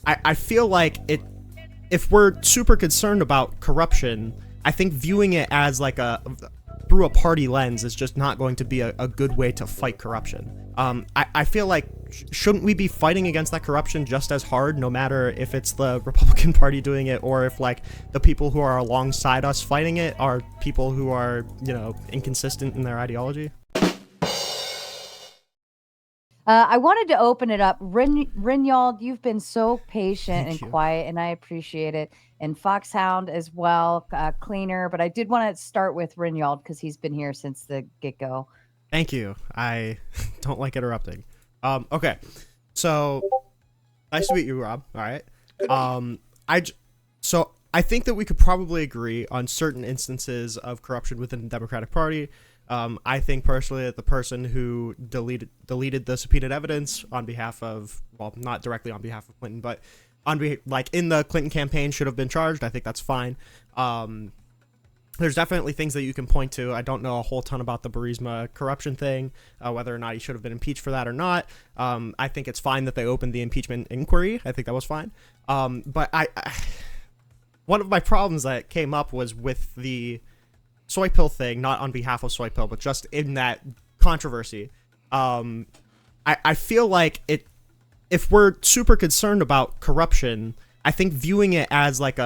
I feel like if we're super concerned about corruption, I think viewing it as like through a party lens is just not going to be a good way to fight corruption. I feel like shouldn't we be fighting against that corruption just as hard, no matter if it's the Republican Party doing it or if like the people who are alongside us fighting it are people who are, inconsistent in their ideology? I wanted to open it up. Rinyald, you've been so patient Thank and you. quiet, and I appreciate it. And Foxhound as well, cleaner. But I did want to start with Rinyald because he's been here since the get-go. Thank you. I don't like interrupting. Okay. So nice to meet you, Rob. All right. So I think that we could probably agree on certain instances of corruption within the Democratic Party. I think personally that the person who deleted the subpoenaed evidence on behalf of, well, not directly on behalf of Clinton, but like in the Clinton campaign should have been charged. I think that's fine. There's definitely things that you can point to. I don't know a whole ton about the Burisma corruption thing, whether or not he should have been impeached for that or not. I think it's fine that they opened the impeachment inquiry. I think that was fine. But one of my problems that came up was with the soy pill thing, not on behalf of soy pill, but just in that controversy. I feel like if we're super concerned about corruption, I think viewing it as like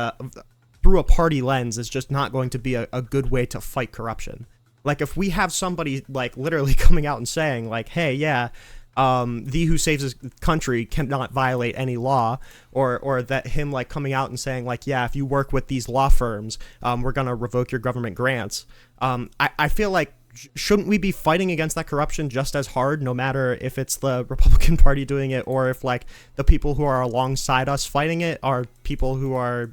through a party lens is just not going to be a good way to fight corruption. Like if we have somebody like literally coming out and saying like, hey, yeah, the who saves his country cannot violate any law, or that him like coming out and saying like, yeah, if you work with these law firms, we're gonna revoke your government grants. I feel like shouldn't we be fighting against that corruption just as hard, no matter if it's the Republican Party doing it or if like the people who are alongside us fighting it are people who are,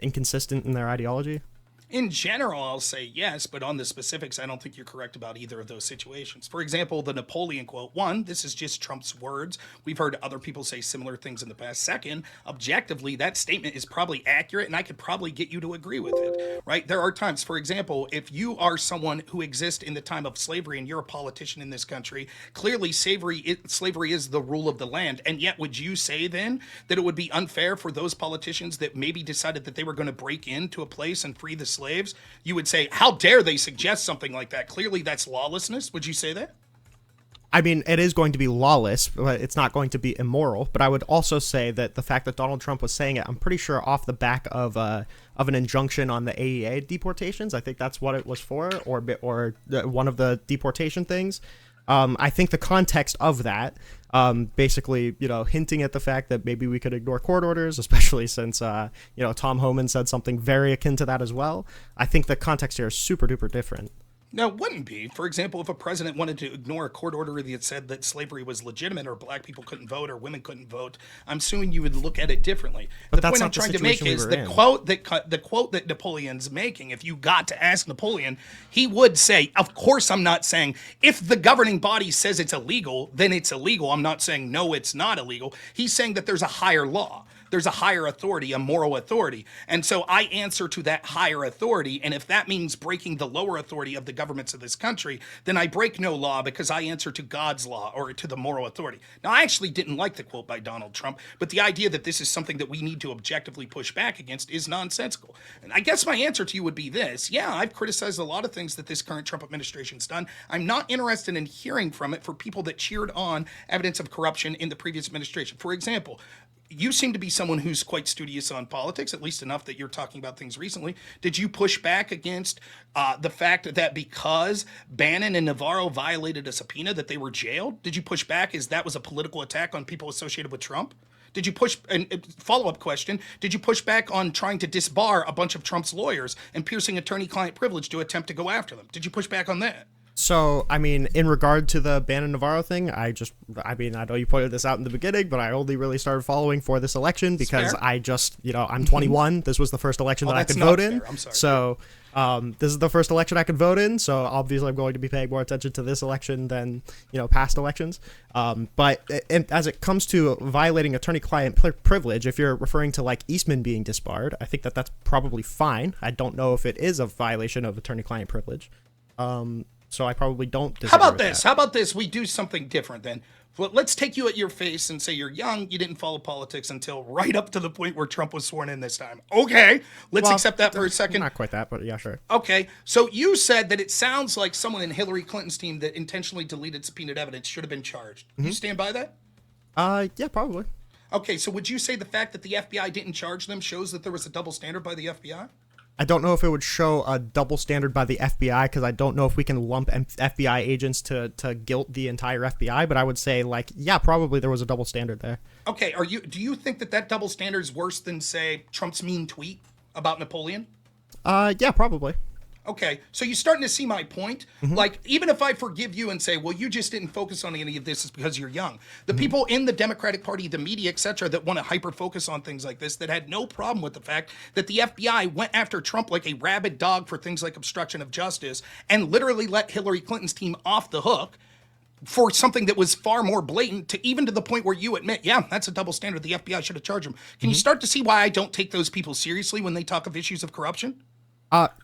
inconsistent in their ideology? In general, I'll say yes, but on the specifics, I don't think you're correct about either of those situations. For example, the Napoleon quote, one, this is just Trump's words. We've heard other people say similar things in the past. Second, objectively, that statement is probably accurate, and I could probably get you to agree with it, right? There are times, for example, if you are someone who exists in the time of slavery and you're a politician in this country, clearly slavery is the rule of the land. And yet, would you say then that it would be unfair for those politicians that maybe decided that they were going to break into a place and free the slaves? You would say, how dare they suggest something like that? Clearly that's lawlessness. Would you say that? I mean, it is going to be lawless, but it's not going to be immoral. But I would also say that the fact that Donald Trump was saying it, I'm pretty sure off the back of an injunction on the AEA deportations. I think that's what it was for, or one of the deportation things. I think the context of that, basically, hinting at the fact that maybe we could ignore court orders, especially since, Tom Homan said something very akin to that as well. I think the context here is super duper different. No, it wouldn't be. For example, if a president wanted to ignore a court order that said that slavery was legitimate or black people couldn't vote or women couldn't vote, I'm assuming you would look at it differently. But The that's point I'm not the trying to make situation we is were the in. quote that Napoleon's making. If you got to ask Napoleon, he would say, "Of course, I'm not saying if the governing body says it's illegal, then it's illegal. I'm not saying no, it's not illegal." He's saying that there's a higher law. There's a higher authority, a moral authority. And so I answer to that higher authority. And if that means breaking the lower authority of the governments of this country, then I break no law because I answer to God's law or to the moral authority. Now, I actually didn't like the quote by Donald Trump, but the idea that this is something that we need to objectively push back against is nonsensical. And I guess my answer to you would be this. Yeah, I've criticized a lot of things that this current Trump administration's done. I'm not interested in hearing from it for people that cheered on evidence of corruption in the previous administration. For example, you seem to be someone who's quite studious on politics, at least enough that you're talking about things recently. Did you push back against the fact that because Bannon and Navarro violated a subpoena that they were jailed? Did you push back as that was a political attack on people associated with Trump? Did you push, and follow-up question, did you push back on trying to disbar a bunch of Trump's lawyers and piercing attorney-client privilege to attempt to go after them? Did you push back on that? So, I mean, in regard to the Bannon Navarro thing, I know you pointed this out in the beginning, but I only really started following for this election because I'm 21. This was the first election that I could vote in. I'm sorry. So, this is the first election I could vote in. So, obviously, I'm going to be paying more attention to this election than, past elections. But as it comes to violating attorney-client privilege, if you're referring to like Eastman being disbarred, I think that that's probably fine. I don't know if it is a violation of attorney-client privilege. so I probably don't disagree How about with this? that. How about this? We do something different then. Well, let's take you at your face and say you're young, you didn't follow politics until right up to the point where Trump was sworn in this time. Okay, let's Well, accept that for a second. Not quite that, but yeah, sure. Okay, so you said that it sounds like someone in Hillary Clinton's team that intentionally deleted subpoenaed evidence should have been charged. You stand by that? Yeah, probably. Okay, so would you say the fact that the FBI didn't charge them shows that there was a double standard by the FBI? I don't know if it would show a double standard by the FBI, because I don't know if we can lump FBI agents to guilt the entire FBI, but I would say, like, yeah, probably there was a double standard there. Okay, do you think that that double standard is worse than, say, Trump's mean tweet about Napoleon? Yeah, probably. Okay, so you're starting to see my point. Like, even if I forgive you and say, well, you just didn't focus on any of this is because you're young. The people in the Democratic Party, the media, etc., that want to hyper-focus on things like this, that had no problem with the fact that the FBI went after Trump like a rabid dog for things like obstruction of justice and literally let Hillary Clinton's team off the hook for something that was far more blatant, to even to the point where you admit, yeah, that's a double standard. The FBI should have charged him. Can you start to see why I don't take those people seriously when they talk of issues of corruption?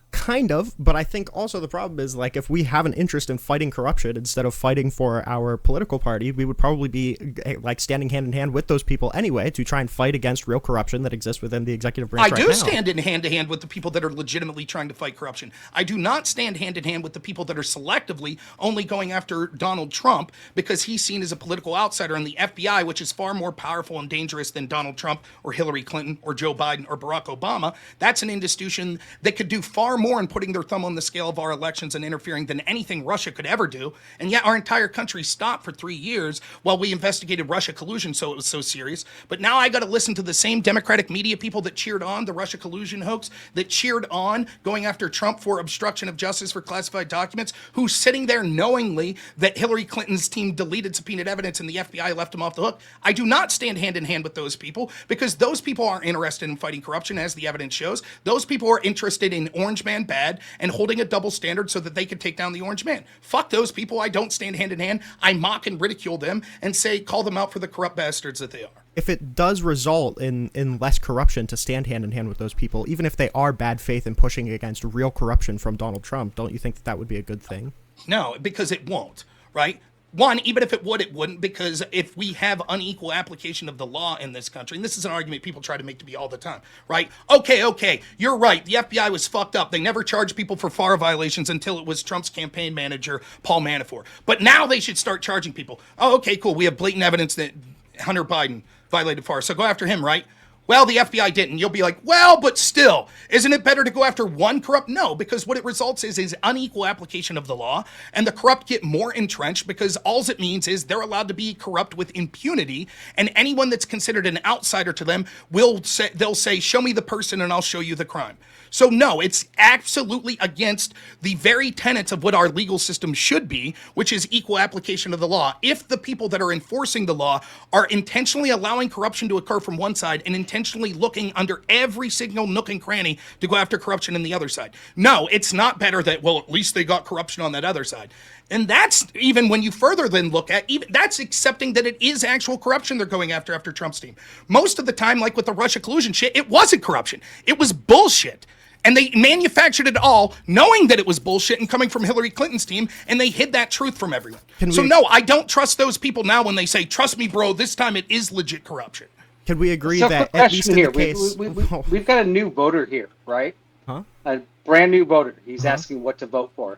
Kind of, but I think also the problem is, like, if we have an interest in fighting corruption instead of fighting for our political party, we would probably be, like, standing hand in hand with those people anyway to try and fight against real corruption that exists within the executive branch right now. I do stand in hand to hand with the people that are legitimately trying to fight corruption. I do not stand hand in hand with the people that are selectively only going after Donald Trump because he's seen as a political outsider, and the FBI, which is far more powerful and dangerous than Donald Trump or Hillary Clinton or Joe Biden or Barack Obama. That's an institution that could do far more in putting their thumb on the scale of our elections and interfering than anything Russia could ever do. And yet our entire country stopped for 3 years while we investigated Russia collusion, so it was so serious. But now I got to listen to the same Democratic media people that cheered on the Russia collusion hoax, that cheered on going after Trump for obstruction of justice for classified documents, who's sitting there knowingly that Hillary Clinton's team deleted subpoenaed evidence and the FBI left him off the hook. I do not stand hand in hand with those people because those people aren't interested in fighting corruption, as the evidence shows. Those people are interested in Orange Man bad and holding a double standard so that they can take down the Orange Man. Fuck those people. I don't stand hand in hand. I mock and ridicule them and say, call them out for the corrupt bastards that they are. If it does result in less corruption to stand hand in hand with those people, even if they are bad faith in pushing against real corruption from Donald Trump, don't you think that that would be a good thing? No, because it won't, right? One, even if it would, it wouldn't, because if we have unequal application of the law in this country, and this is an argument people try to make to me all the time, right? Okay, you're right. The FBI was fucked up. They never charged people for FAR violations until it was Trump's campaign manager, Paul Manafort. But now they should start charging people. Oh, okay, cool. We have blatant evidence that Hunter Biden violated FAR, so go after him, right? Well, the FBI didn't. You'll be like, well, but still, isn't it better to go after one corrupt? No, because what it results is unequal application of the law, and the corrupt get more entrenched because all it means is they're allowed to be corrupt with impunity, and anyone that's considered an outsider to them they'll say, show me the person and I'll show you the crime. So no, it's absolutely against the very tenets of what our legal system should be, which is equal application of the law. If the people that are enforcing the law are intentionally allowing corruption to occur from one side and intentionally looking under every single nook and cranny to go after corruption in the other side. No, it's not better that, well, at least they got corruption on that other side. And that's even when you further then look at, even that's accepting that it is actual corruption they're going after Trump's team. Most of the time, like with the Russia collusion shit, it wasn't corruption. It was bullshit. And they manufactured it all knowing that it was bullshit and coming from Hillary Clinton's team, and they hid that truth from everyone. No, I don't trust those people now when they say, trust me, bro, this time it is legit corruption. Can we agree So that quick at least in here. the case... We've got a new voter here, right? Huh? A brand new voter. He's asking what to vote for.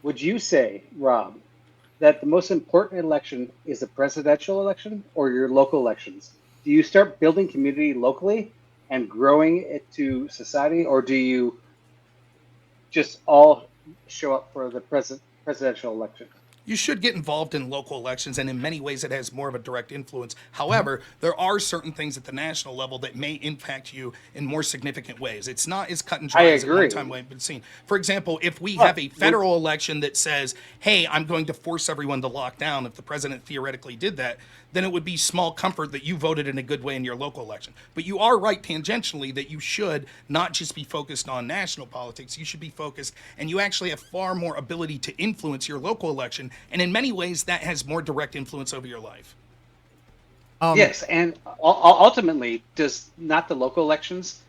Would you say, Rob, that the most important election is the presidential election or your local elections? Do you start building community locally and growing it to society, or do you just all show up for the presidential election? You should get involved in local elections, and in many ways it has more of a direct influence. However, there are certain things at the national level that may impact you in more significant ways. It's not as cut and dry as at one time we've been seen. For example, if we have a federal election that says, hey, I'm going to force everyone to lock down, if the president theoretically did that, then it would be small comfort that you voted in a good way in your local election. But you are right tangentially that you should not just be focused on national politics. You should be focused, and you actually have far more ability to influence your local election. And in many ways, that has more direct influence over your life. Yes, and ultimately, does not the local elections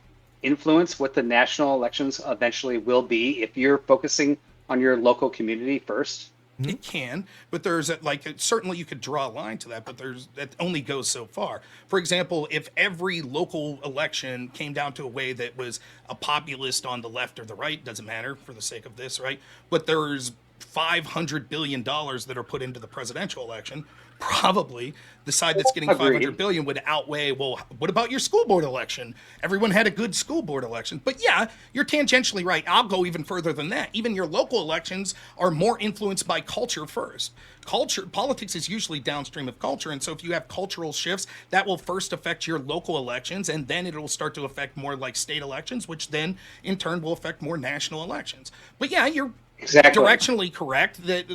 influence what the national elections eventually will be if you're focusing on your local community first? It can, but there's certainly you could draw a line to that, but that only goes so far. For example, if every local election came down to a way that was a populist on the left or the right, doesn't matter for the sake of this, right? But there's $500 billion that are put into the presidential election. Probably the side that's getting Agreed. $500 billion would outweigh, well, what about your school board election? Everyone had a good school board election. But yeah, you're tangentially right. I'll go even further than that. Even your local elections are more influenced by culture first. Politics is usually downstream of culture. And so if you have cultural shifts, that will first affect your local elections, and then it'll start to affect more like state elections, which then in turn will affect more national elections. But yeah, you're Exactly. directionally correct that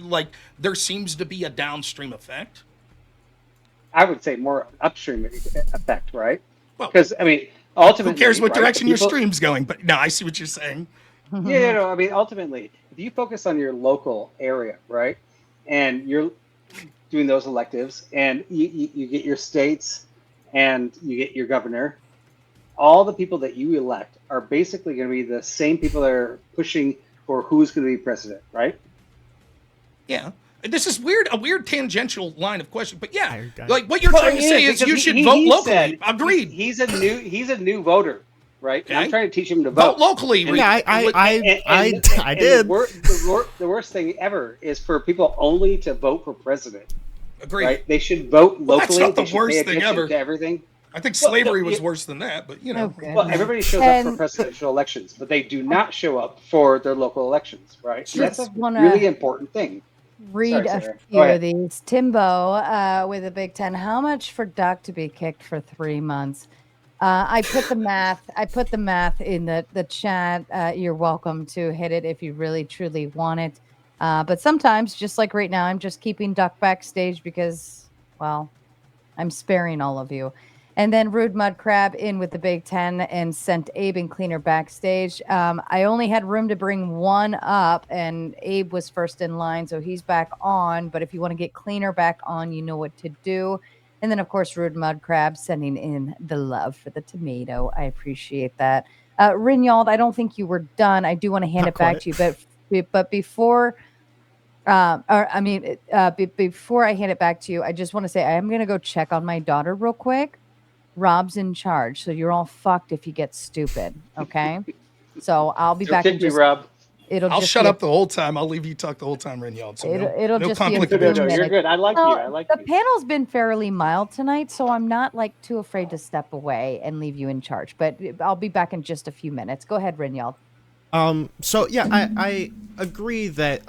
there seems to be a downstream effect. I would say more upstream effect, right? Well, Because I mean, ultimately, who cares what right, direction your people- stream's going? But no, I see what you're saying. Yeah, no, I mean, ultimately, if you focus on your local area, right, and you're doing those electives, and you get your states, and you get your governor, all the people that you elect are basically going to be the same people that are pushing for who's going to be president, right? Yeah. This is a weird tangential line of question, but yeah, I- like what you're Well, trying to it say is because you should he vote locally. said- Agreed. He's a new voter, right? And I'm Okay. trying to teach him to Vote vote. locally. Yeah, I And did. The worst thing ever is for people only to vote for president. Agreed. Right? They should vote Well, that's locally. not the They should worst pay thing attention ever. to everything. I think Well, slavery no, was you- worse than that, but you know. Okay. Well, everybody shows up And- for presidential elections, but they do not show up for their local elections, right? Sure. That's a Just wanna- really important thing. Read Sorry, a Sarah. Go few of ahead. these. Timbo with a Big Ten. How much for Duck to be kicked for 3 months? I put the math. I put the math in the chat. You're welcome to hit it if you really truly want it. But sometimes, just like right now, I'm just keeping Duck backstage because, well, I'm sparing all of you. And then Rude Mud Crab in with the Big Ten and sent Abe and Cleaner backstage. I only had room to bring one up, and Abe was first in line, so he's back on. But if you want to get Cleaner back on, you know what to do. And then, of course, Rude Mud Crab sending in the love for the tomato. I appreciate that. Rinyald, I don't think you were done. I do want to hand Not it back quite. to you, but before. Before I hand it back to you, I just want to say I am going to go check on my daughter real quick. Rob's in charge, so you're all fucked if you get stupid. Okay, so I'll be Don't back in kick me, just. Rob. It'll I'll just shut be a- up the whole time. I'll leave you talk the whole time, Rinyald. So It'll no just be a conflict few of No, interest. you're minutes. good. I like you. I like the you. panel's been fairly mild tonight, so I'm not like too afraid to step away and leave you in charge. But I'll be back in just a few minutes. Go ahead, Rinyald. So yeah, I agree that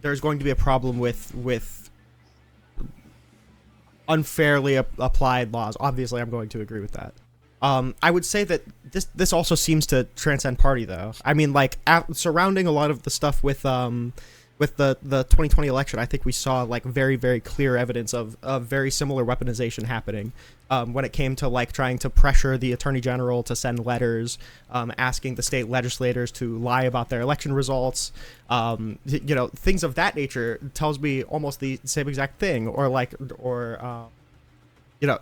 there's going to be a problem with unfairly applied laws. Obviously, I'm going to agree with that. I would say that this also seems to transcend party, though. I mean, like surrounding a lot of the stuff with the 2020 election, I think we saw like very, very clear evidence of very similar weaponization happening when it came to like trying to pressure the attorney general to send letters asking the state legislators to lie about their election results. You know, things of that nature tells me almost the same exact thing, or you know,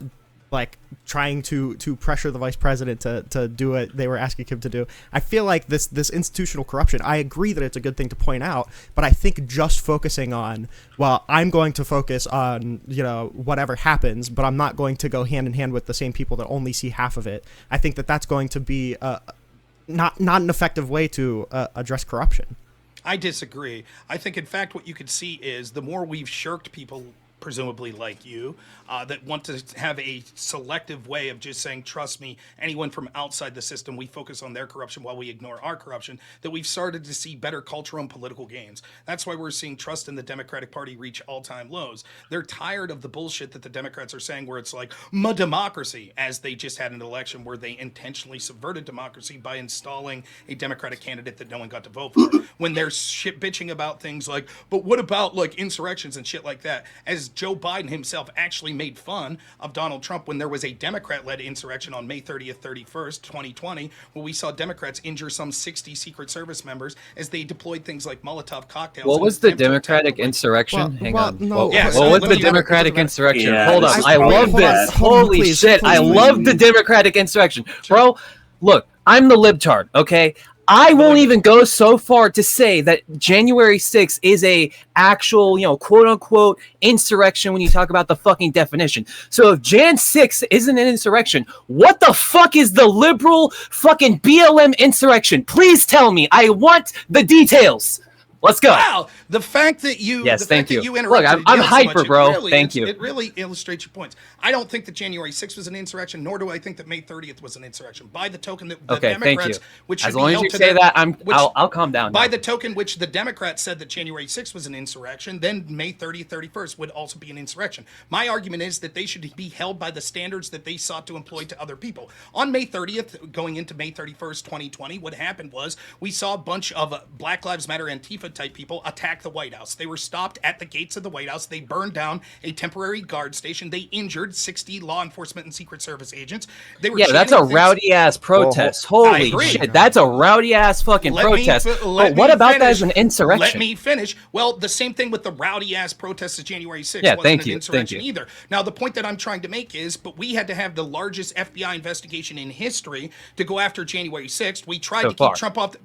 like trying to pressure the vice president to do what they were asking him to do. I feel like this institutional corruption, I agree that it's a good thing to point out, but I think just focusing on, well, I'm going to focus on, you know, whatever happens, but I'm not going to go hand in hand with the same people that only see half of it. I think that that's going to be not an effective way to address corruption. I disagree. I think, in fact, what you could see is the more we've shirked people, presumably like you, that want to have a selective way of just saying, trust me, anyone from outside the system, we focus on their corruption while we ignore our corruption, that we've started to see better cultural and political gains. That's why we're seeing trust in the Democratic Party reach all-time lows. They're tired of the bullshit that the Democrats are saying where it's like, democracy, as they just had an election where they intentionally subverted democracy by installing a Democratic candidate that no one got to vote for. When they're shit bitching about things like, but what about like insurrections and shit like that? As Joe Biden himself actually made fun of Donald Trump when there was a Democrat-led insurrection on May 30th, 31st, 2020, where we saw Democrats injure some 60 Secret Service members as they deployed things like Molotov cocktails. What in was an the attempt to attack Democratic the White- insurrection? Well, Hang well, on. no, What, Yeah, what so was let the me- Democratic let me- insurrection? Yeah, Hold this up. is I probably- love hold on, this. hold on, Holy please, shit. I please. love the Democratic insurrection. Bro, look, I'm the libtard, okay? I won't even go so far to say that January 6th is a actual, quote unquote insurrection when you talk about the fucking definition. So if Jan 6th isn't an insurrection, what the fuck is the liberal fucking BLM insurrection? Please tell me. I want the details. Let's go. Wow, the fact that you, Yes, the fact thank that you. you interrupted Look, I'm Rinyald so hyper, much, bro. Really, Thank you. It really illustrates your points. I don't think that January 6th was an insurrection, nor do I think that May 30th was an insurrection. By the token that the Okay, thank Democrats, you. which should As be long as held you to say their, that, which, I'll calm down. by now. the token which the Democrats said that January 6th was an insurrection, then May 30th, 31st would also be an insurrection. My argument is that they should be held by the standards that they sought to employ to other people. On May 30th, going into May 31st, 2020, what happened was we saw a bunch of Black Lives Matter Antifa type people attack the White House. They were stopped at the gates of the White House. They burned down a temporary guard station. They injured 60 law enforcement and Secret Service agents. They were that's a rowdy ass protest. Holy agree. shit, that's a rowdy ass fucking protest. But what about that as an insurrection? Let me finish. Well, the same thing with the rowdy ass protests of January 6th Yeah, wasn't thank an you, insurrection thank you. either. Now, the point that I'm trying to make is, but we had to have the largest FBI investigation in history to go after January 6th. We tried to keep Trump off.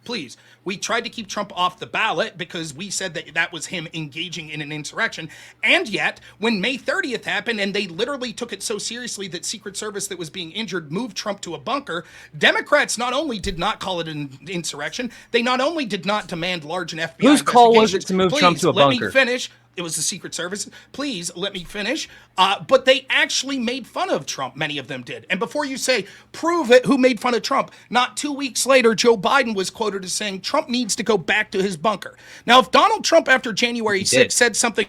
We tried to keep Trump off the ballot because we said that that was him engaging in an insurrection. And yet, when May 30th happened and they literally took it so seriously that Secret Service that was being injured moved Trump to a bunker, Democrats not only did not call it an insurrection, they not only did not demand large and FBI Whose call was investigations. it to move Trump to a Let bunker? me finish. It was the Secret Service. Please let me finish. But they actually made fun of Trump. Many of them did. And before you say, prove it, who made fun of Trump? Not 2 weeks later, Joe Biden was quoted as saying Trump needs to go back to his bunker. Now, if Donald Trump after January 6th said something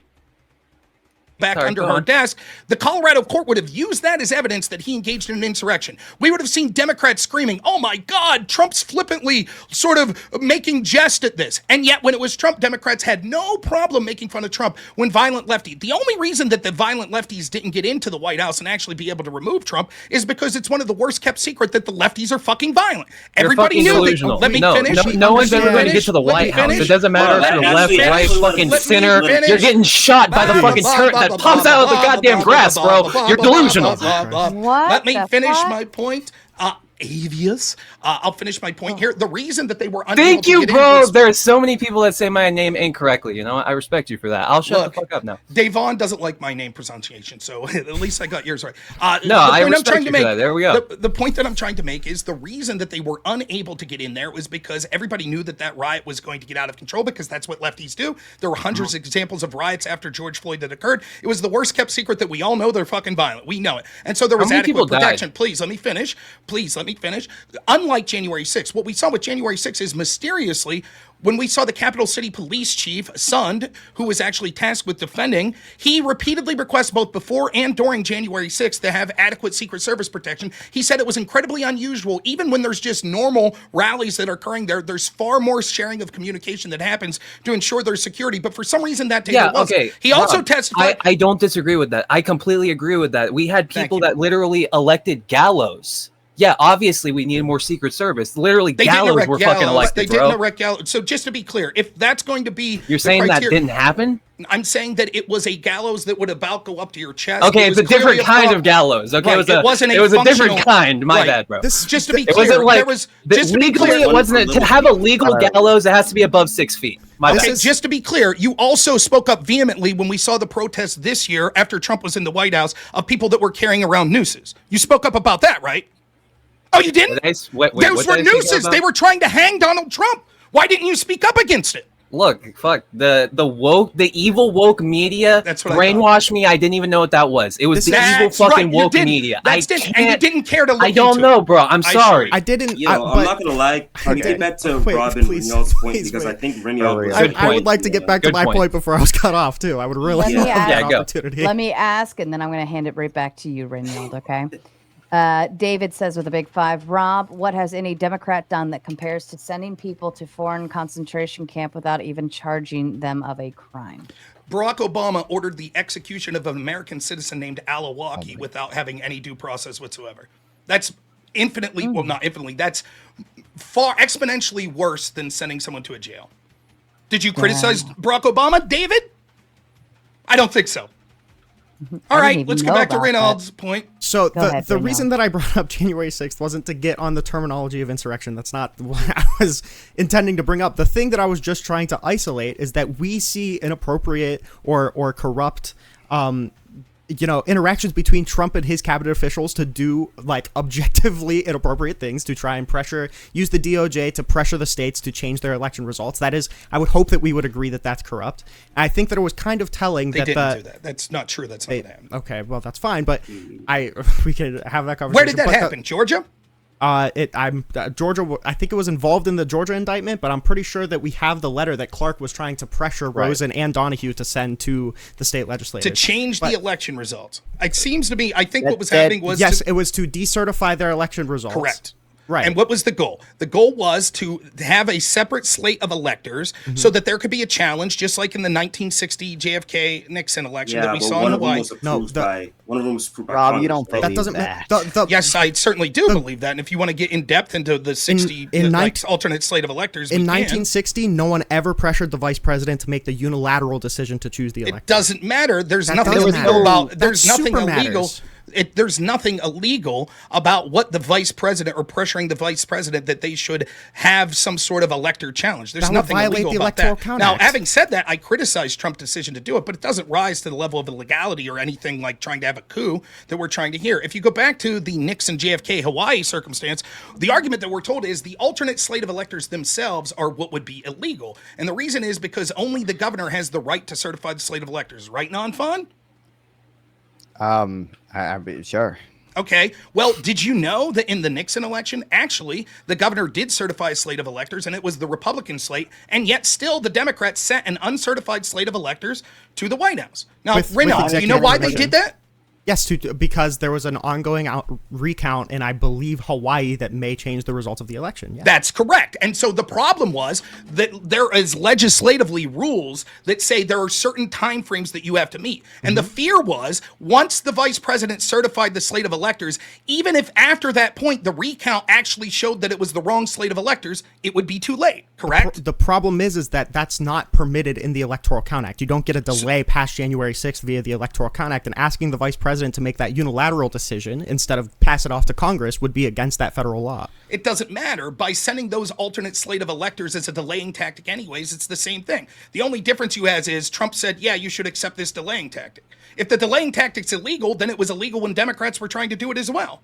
back under her desk, the Colorado court would have used that as evidence that he engaged in an insurrection. We would have seen Democrats screaming, oh my God, Trump's flippantly sort of making jest at this. And yet when it was Trump, Democrats had no problem making fun of Trump when violent lefties. The only reason that the violent lefties didn't get into the White House and actually be able to remove Trump is because it's one of the worst kept secret that the lefties are fucking violent. Everybody knew that. Let me finish. No one's ever going to get to the White House. It doesn't matter if you're left, right, fucking center. You're getting shot by the fucking turret that pops out of the goddamn grass, bro. You're delusional. What Let me the finish fuck? my point. Avius. I'll finish my point here. The reason that they were unable Thank to you, get bro. into this- There's so many people that say my name incorrectly. You know, I respect you for that. I'll shut the fuck up now. Davon doesn't like my name pronunciation, so at least I got yours right. No, I respect you for that. There we go. The point that I'm trying to make is the reason that they were unable to get in there was because everybody knew that that riot was going to get out of control because that's what lefties do. There were hundreds of examples of riots after George Floyd that occurred. It was the worst kept secret that we all know they're fucking violent. We know it. And so there was many adequate people died? protection. Please let me finish. Please let me finish. Unlike January 6th, what we saw with January 6th is mysteriously, when we saw the Capital City Police Chief, Sund, who was actually tasked with defending, he repeatedly requested both before and during January 6th to have adequate Secret Service protection. He said it was incredibly unusual, even when there's just normal rallies that are occurring there, there's far more sharing of communication that happens to ensure there's security. But for some reason that day there wasn't. Okay. He also testified. I don't disagree with that. I completely agree with that. We had people that literally elected Gallows. Yeah, obviously we needed more Secret Service. Literally, Gallows were fucking elected, They bro. didn't elect Gallows. So just to be clear, if that's going to be You're saying that didn't happen? I'm saying that it was a gallows that would about go up to your chest. Okay, It it's was a different clearly kind prop. of gallows. Okay, Right, it was a different functional- kind. My Right. bad, bro. Just to be It clear, wasn't like there was just to be legally. clear, It wasn't to have a legal gallows. It has to be above 6 feet. My Okay, bad. just to be clear, you also spoke up vehemently when we saw the protests this year after Trump was in the White House of people that were carrying around nooses. You spoke up about that, right? Oh, you didn't? Wait, Those what were did I speak nooses. about? They were trying to hang Donald Trump. Why didn't you speak up against it? Look, fuck the evil woke media That's what I brainwashed me. I didn't even know what that was. It was the evil That's fucking right, you woke didn't. media. That's I it. can't. And you didn't care to look I don't into know, it. bro. I'm sorry. I didn't. You know, I'm not gonna lie. Can we get back to Wait, Rob and please, Rinyald's point please because wait. I think Rinyald was Good I would point. like to get back to Good my point. point before I was cut off too. I would really Let me love ask- that Yeah, go. opportunity. Let me ask, and then I'm going to hand it right back to you, Rinyald, okay? David says with a big 5, Rob, what has any Democrat done that compares to sending people to foreign concentration camp without even charging them of a crime? Barack Obama ordered the execution of an American citizen named Alawaki without having any due process whatsoever. That's infinitely, well, not infinitely, that's far exponentially worse than sending someone to a jail. Did you criticize Barack Obama, David? I don't think so. All I right, didn't even let's go know back to about that. Rinyald's point. So Go ahead, the Rinyald. reason that I brought up January 6th wasn't to get on the terminology of insurrection. That's not what I was intending to bring up. The thing that I was just trying to isolate is that we see inappropriate or corrupt interactions between Trump and his cabinet officials to do like objectively inappropriate things to try and use the DOJ to pressure the states to change their election results. That is, I would hope that we would agree that that's corrupt. I think that it was kind of telling They that didn't do that. That's not true. That's not what happened. Okay, well that's fine, but we could have that conversation. Where did that But happen? Georgia? Georgia. I think it was involved in the Georgia indictment, but I'm pretty sure that we have the letter that Clark was trying to pressure Rosen and Donahue to send to the state legislators To change the election results. It seems to me, I think what was That- happening was it was to decertify their election results. correct. Right. And what was the goal? The goal was to have a separate slate of electors so that there could be a challenge, just like in the 1960 JFK Nixon election that we but saw one in of them Hawaii. was approved by one of them was approved by Rob, you Congress, don't right? That doesn't that. matter. Yes, I certainly do believe that. And if you want to get in depth into the 60 alternate slate of electors, In we can. 1960, no one ever pressured the vice president to make the unilateral decision to choose the election. It doesn't matter. There's That nothing doesn't illegal matter. about. That There's nothing super illegal. matters. There's nothing illegal about what the vice president or pressuring the vice president that they should have some sort of elector challenge. There's That would nothing violate illegal the about Electoral that. Count Now, Act. having said that, I criticize Trump's decision to do it, but it doesn't rise to the level of illegality or anything like trying to have a coup that we're trying to hear. If you go back to the Nixon JFK Hawaii circumstance, the argument that we're told is the alternate slate of electors themselves are what would be illegal. And the reason is because only the governor has the right to certify the slate of electors. Right, Non-Fun? Sure. Okay. Well, did you know that in the Nixon election, actually, the governor did certify a slate of electors, and it was the Republican slate, and yet still the Democrats sent an uncertified slate of electors to the White House. Now, With Rinyald, do you know executive why they permission. did that? Yes, because there was an ongoing recount in, I believe, Hawaii that may change the results of the election. Yeah. That's correct. And so the problem was that there is legislatively rules that say there are certain timeframes that you have to meet. And the fear was once the vice president certified the slate of electors, even if after that point the recount actually showed that it was the wrong slate of electors, it would be too late. Correct? The problem is that that's not permitted in the Electoral Count Act. You don't get a delay past January 6th via the Electoral Count Act, and asking the vice president to make that unilateral decision instead of pass it off to Congress would be against that federal law. It doesn't matter. By sending those alternate slate of electors as a delaying tactic anyways, it's the same thing. The only difference you has is Trump said, yeah, you should accept this delaying tactic. If the delaying tactic's illegal, then it was illegal when Democrats were trying to do it as well.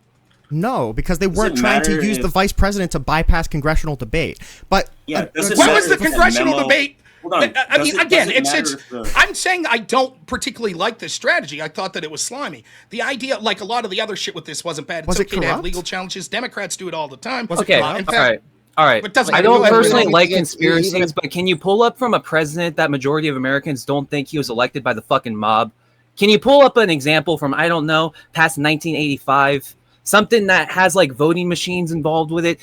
No, because they weren't it trying to matter use the if- vice president to bypass congressional debate. But Yeah, does it What matter was the if the congressional memo- debate? Hold on. I Does mean, it- again, does it it's. matter if the- I'm saying I don't particularly like this strategy. I thought that it was slimy. The idea, like a lot of the other shit with this, wasn't bad. It's Was it okay to have corrupt? legal challenges. Democrats do it all the time. Was it Okay, corrupt? In all fact, right. It doesn't I matter. don't Go ahead, personally Rinyald. like Even- conspiracies, but can you pull up from a president that majority of Americans don't think he was elected by the fucking mob? Can you pull up an example from, I don't know, past 1985? Something that has like voting machines involved with it.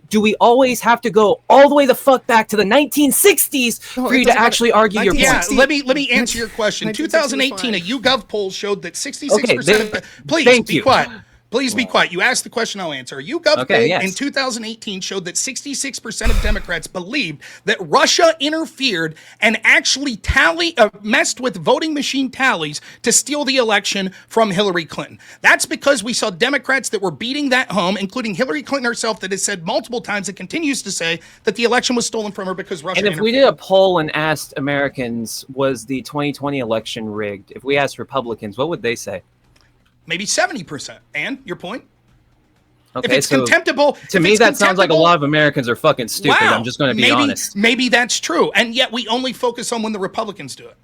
Do we always have to go all the way the fuck back to the 1960s No, for it you to doesn't matter. actually argue your point? Yeah, 1960 let me answer your question. 1960 2018, a YouGov poll showed that 66% Okay, of please thank be you. quiet. Please be quiet. You asked the question, I'll answer. A YouGov Okay, poll yes. in 2018 showed that 66% of Democrats believed that Russia interfered and actually messed with voting machine tallies to steal the election from Hillary Clinton. That's because we saw Democrats that were beating that home, including Hillary Clinton herself, that has said multiple times and continues to say that the election was stolen from her because Russia And if we interfered. did a poll and asked Americans, was the 2020 election rigged? If we asked Republicans, what would they say? Maybe 70%. And your point? Okay, If it's so contemptible, to if me, it's that sounds like a contemptible- lot of Americans are fucking stupid. Wow, I'm just going to be maybe, honest. Maybe that's true, and yet we only focus on when the Republicans do it.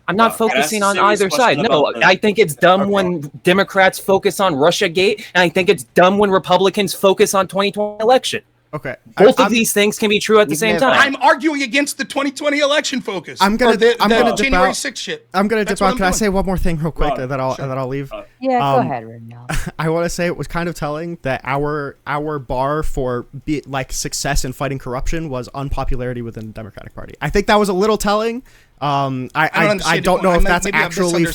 I'm not Well, focusing that's on a serious either side. question No, about the- I think it's dumb Okay. when Democrats focus on Russiagate, and I think it's dumb when Republicans focus on 2020 election. Okay. Both of I'm- these things can be true at the same time. I'm arguing against the 2020 election focus. I'm gonna- or the, I'm the gonna dip January out. 6th shit. I'm gonna That's dip what out. I'm Can I doing. say one more thing real quick, Rob, and then I'll leave? Yeah, go Um, ahead, Rinyald. I want to say it was kind of telling that our bar for success in fighting corruption was unpopularity within the Democratic Party. I think that was a little telling I don't know if that's Maybe I'm actually misunderstanding.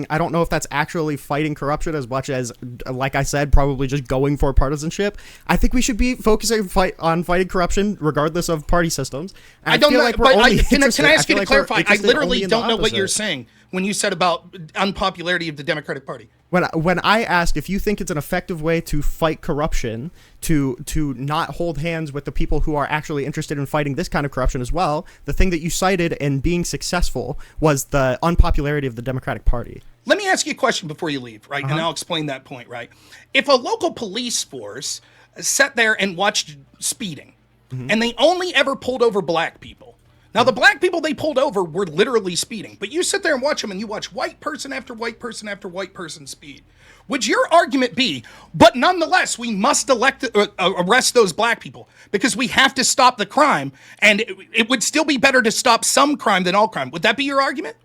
fighting. I don't know if that's actually fighting corruption as much as, like I said, probably just going for partisanship. I think we should be focusing on fighting corruption regarding of party systems. And I don't feel know, like we're but only can I interested- ask you feel to like we're clarify? I interested literally only in the don't know what you're opposite. saying when you said about unpopularity of the Democratic Party. When I asked if you think it's an effective way to fight corruption, to not hold hands with the people who are actually interested in fighting this kind of corruption as well, the thing that you cited in being successful was the unpopularity of the Democratic Party. Let me ask you a question before you leave, right? And I'll explain that point, right? If a local police force sat there and watched speeding, and they only ever pulled over black people. Now, the black people they pulled over were literally speeding, but you sit there and watch them and you watch white person after white person after white person speed. Would your argument be, but nonetheless, we must arrest those black people because we have to stop the crime, and it would still be better to stop some crime than all crime? Would that be your argument?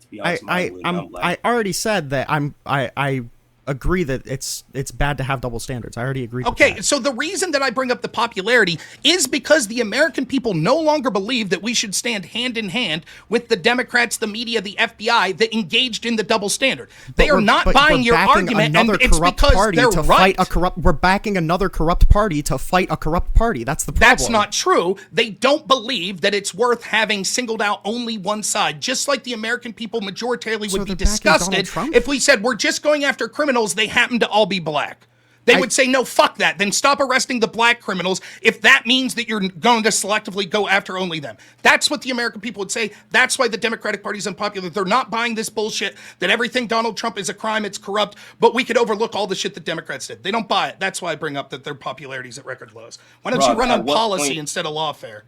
To be honest, I already said that I agree that it's bad to have double standards. I already agreed with Okay, that. so the reason that I bring up the popularity is because the American people no longer believe that we should stand hand in hand with the Democrats, the media, the FBI that engaged in the double standard. They are not buying your argument, and it's because they're right. We're backing another corrupt party to fight a corrupt party. That's the problem. That's not true. They don't believe that it's worth having singled out only one side. Just like the American people majoritarily So would be they're backing Donald disgusted Trump? if we said we're just going after criminals, they happen to all be black. They would say, no, fuck that. Then stop arresting the black criminals if that means that you're going to selectively go after only them. That's what the American people would say. That's why the Democratic Party is unpopular. They're not buying this bullshit that everything Donald Trump is a crime, it's corrupt, but we could overlook all the shit that Democrats did. They don't buy it. That's why I bring up that their popularity is at record lows. Why don't you Rob, run at on what policy point- instead of lawfare?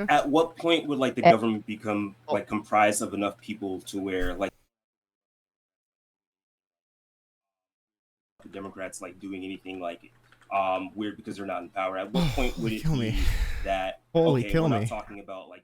At what point would like the government become like comprised of enough people to where like the Democrats like doing anything like weird because they're not in power? At what point would it Kill be me. that Holy okay, kill we're me. not talking about like